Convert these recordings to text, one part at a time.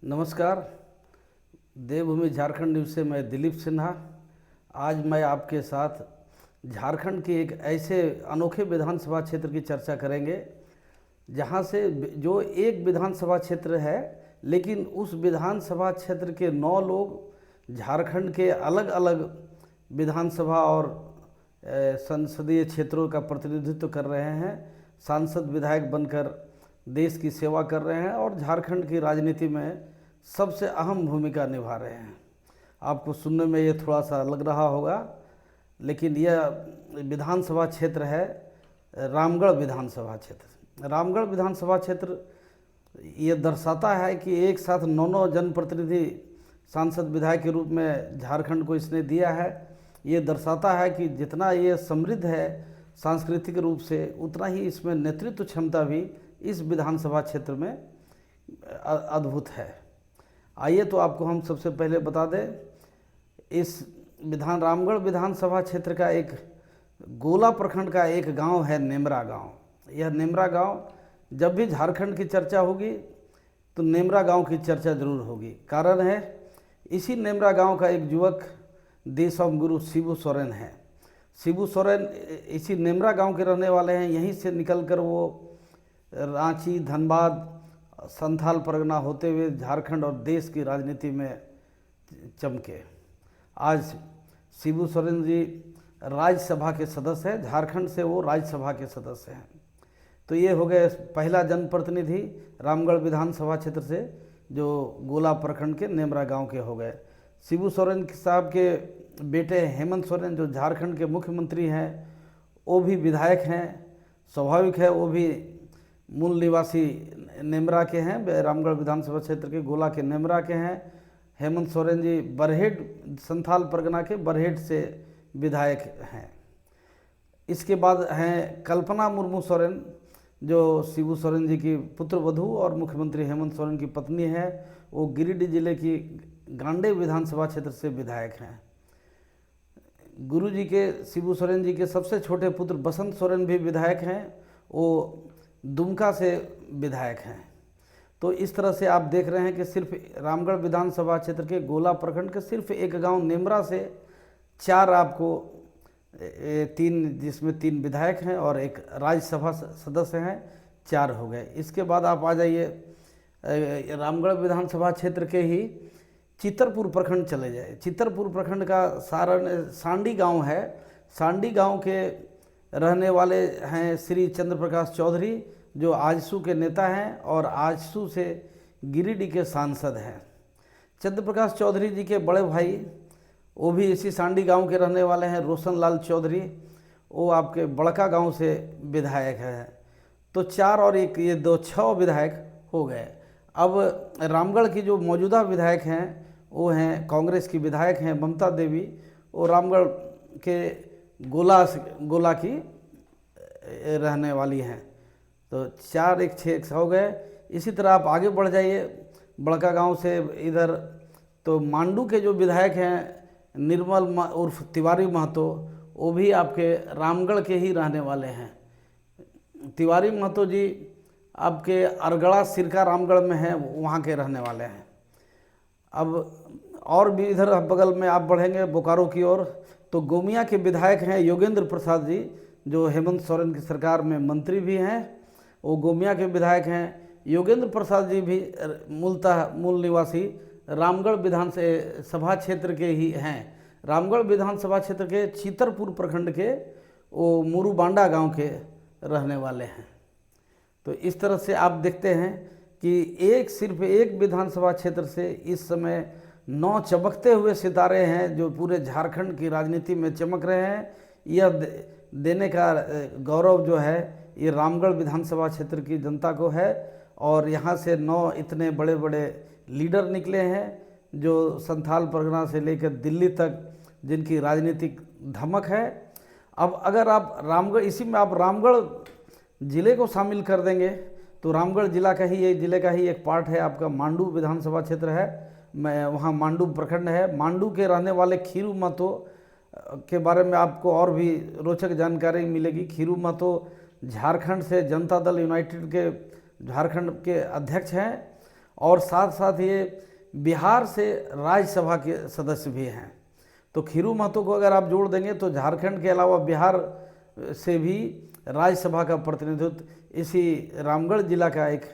नमस्कार। देवभूमि झारखंड न्यूज़ से मैं दिलीप सिन्हा। आज मैं आपके साथ झारखंड के एक ऐसे अनोखे विधानसभा क्षेत्र की चर्चा करेंगे जहां से जो एक विधानसभा क्षेत्र है, लेकिन उस विधानसभा क्षेत्र के 9 लोग झारखंड के अलग अलग विधानसभा और संसदीय क्षेत्रों का प्रतिनिधित्व कर रहे हैं। सांसद विधायक बनकर देश की सेवा कर रहे हैं और झारखंड की राजनीति में सबसे अहम भूमिका निभा रहे हैं। आपको सुनने में ये थोड़ा सा लग रहा होगा, लेकिन यह विधानसभा क्षेत्र है रामगढ़ विधानसभा क्षेत्र। रामगढ़ विधानसभा क्षेत्र ये दर्शाता है कि एक साथ 9 जनप्रतिनिधि सांसद विधायक के रूप में झारखंड को इसने दिया है। ये दर्शाता है कि जितना ये समृद्ध है सांस्कृतिक रूप से, उतना ही इसमें नेतृत्व क्षमता भी इस विधानसभा क्षेत्र में अद्भुत है। आइए तो आपको हम सबसे पहले बता दें, इस रामगढ़ विधानसभा क्षेत्र का एक गोला प्रखंड का एक गांव है नेमरा गांव। यह नेमरा गांव, जब भी झारखंड की चर्चा होगी तो नेमरा गांव की चर्चा जरूर होगी। कारण है, इसी नेमरा गांव का एक युवक देशम गुरु शिबू सोरेन है। शिबू सोरेन इसी नेमरा गांव के रहने वाले हैं। यहीं से निकलकर वो रांची, धनबाद, संथाल परगना होते हुए झारखंड और देश की राजनीति में चमके। आज शिबू सोरेन जी राज्यसभा के सदस्य हैं। झारखंड से वो राज्यसभा के सदस्य हैं। तो ये हो गए पहला जनप्रतिनिधि रामगढ़ विधानसभा क्षेत्र से जो गोला प्रखंड के नेमरा गांव के हो गए। शिबू सोरेन साहब के बेटे हेमंत सोरेन जो झारखंड के मुख्यमंत्री हैं, वो भी विधायक हैं। स्वाभाविक है, वो भी मूल निवासी नेमरा के हैं, रामगढ़ विधानसभा क्षेत्र के गोला के नेमरा के हैं। हेमंत सोरेन जी बरहेट, संथाल परगना के बरहेट से विधायक हैं। इसके बाद हैं कल्पना मुर्मू सोरेन, जो शिबू सोरेन जी की पुत्रवधू और मुख्यमंत्री हेमंत सोरेन की पत्नी है। वो गिरिडीह जिले की गांडे विधानसभा क्षेत्र से विधायक हैं। गुरु जी के, शिबू सोरेन जी के सबसे छोटे पुत्र बसंत सोरेन भी विधायक हैं। वो दुमका से विधायक हैं। तो इस तरह से आप देख रहे हैं कि सिर्फ रामगढ़ विधानसभा क्षेत्र के गोला प्रखंड के सिर्फ एक गांव नेमरा से 4 आपको 3, जिसमें 3 विधायक हैं और एक राज्यसभा सदस्य हैं, 4 हो गए। इसके बाद आप आ जाइए रामगढ़ विधानसभा क्षेत्र के ही चितरपुर प्रखंड चले जाए। चितरपुर प्रखंड का सांडी गांव है। सांडी गांव के रहने वाले हैं श्री चंद्र प्रकाश चौधरी, जो आजसू के नेता हैं और आजसू से गिरिडीह के सांसद हैं। चंद्र प्रकाश चौधरी जी के बड़े भाई, वो भी इसी सांडी गांव के रहने वाले हैं, रोशन लाल चौधरी। वो आपके बड़का गांव से विधायक हैं। तो 4 और 1 ये 2 6 विधायक हो गए। अब रामगढ़ की जो मौजूदा विधायक हैं वो हैं कांग्रेस की विधायक हैं ममता देवी। वो रामगढ़ के गोला की रहने वाली हैं। तो 4 1 6 हो गए। इसी तरह आप आगे बढ़ जाइए बड़का गांव से इधर, तो मांडू के जो विधायक हैं निर्मल उर्फ तिवारी महतो, वो भी आपके रामगढ़ के ही रहने वाले हैं। तिवारी महतो जी आपके अरगड़ा सिरका रामगढ़ में हैं, वहाँ के रहने वाले हैं। अब और भी इधर बगल में आप बढ़ेंगे बोकारो की ओर, तो गोमिया के विधायक हैं योगेंद्र प्रसाद जी, जो हेमंत सोरेन की सरकार में मंत्री भी हैं। वो गोमिया के विधायक हैं। योगेंद्र प्रसाद जी भी मूल निवासी रामगढ़ विधानसभा क्षेत्र के ही हैं। रामगढ़ विधानसभा क्षेत्र के चितरपुर प्रखंड के वो मुरुबांडा गांव के रहने वाले हैं। तो इस तरह से आप देखते हैं कि सिर्फ एक विधानसभा क्षेत्र से इस समय 9 चमकते हुए सितारे हैं जो पूरे झारखंड की राजनीति में चमक रहे हैं। यह देने का गौरव जो है ये रामगढ़ विधानसभा क्षेत्र की जनता को है। और यहाँ से 9 इतने बड़े बड़े लीडर निकले हैं जो संथाल परगना से लेकर दिल्ली तक, जिनकी राजनीतिक धमक है। अब अगर आप रामगढ़, इसी में आप रामगढ़ ज़िले को शामिल कर देंगे तो रामगढ़ ज़िले का ही एक पार्ट है आपका मांडू विधानसभा क्षेत्र है। मैं वहाँ मांडू प्रखंड है। मांडू के रहने वाले खीरू महतो के बारे में आपको और भी रोचक जानकारी मिलेगी। खीरू महतो झारखंड से जनता दल यूनाइटेड के झारखंड के अध्यक्ष हैं और साथ साथ ये बिहार से राज्यसभा के सदस्य भी हैं। तो खीरू महतो को अगर आप जोड़ देंगे तो झारखंड के अलावा बिहार से भी राज्यसभा का प्रतिनिधित्व इसी रामगढ़ जिला का एक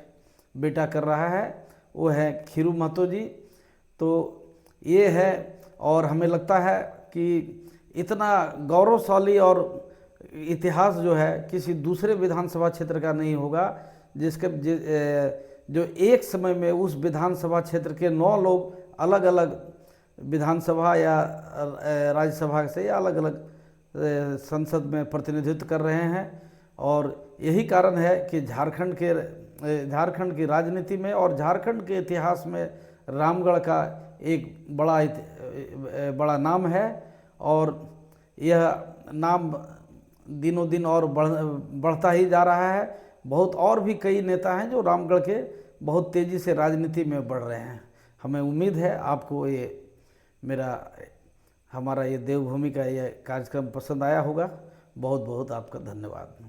बेटा कर रहा है, वो है खीरू महतो जी। तो ये है, और हमें लगता है कि इतना गौरवशाली और इतिहास जो है किसी दूसरे विधानसभा क्षेत्र का नहीं होगा, जो एक समय में उस विधानसभा क्षेत्र के 9 लोग अलग अलग विधानसभा या राज्यसभा से या अलग अलग संसद में प्रतिनिधित्व कर रहे हैं। और यही कारण है कि झारखंड की राजनीति में और झारखंड के इतिहास में रामगढ़ का एक बड़ा नाम है, और यह नाम दिनों दिन और बढ़ता ही जा रहा है। बहुत और भी कई नेता हैं जो रामगढ़ के बहुत तेज़ी से राजनीति में बढ़ रहे हैं। हमें उम्मीद है आपको हमारा ये देवभूमि का ये कार्यक्रम पसंद आया होगा। बहुत बहुत आपका धन्यवाद।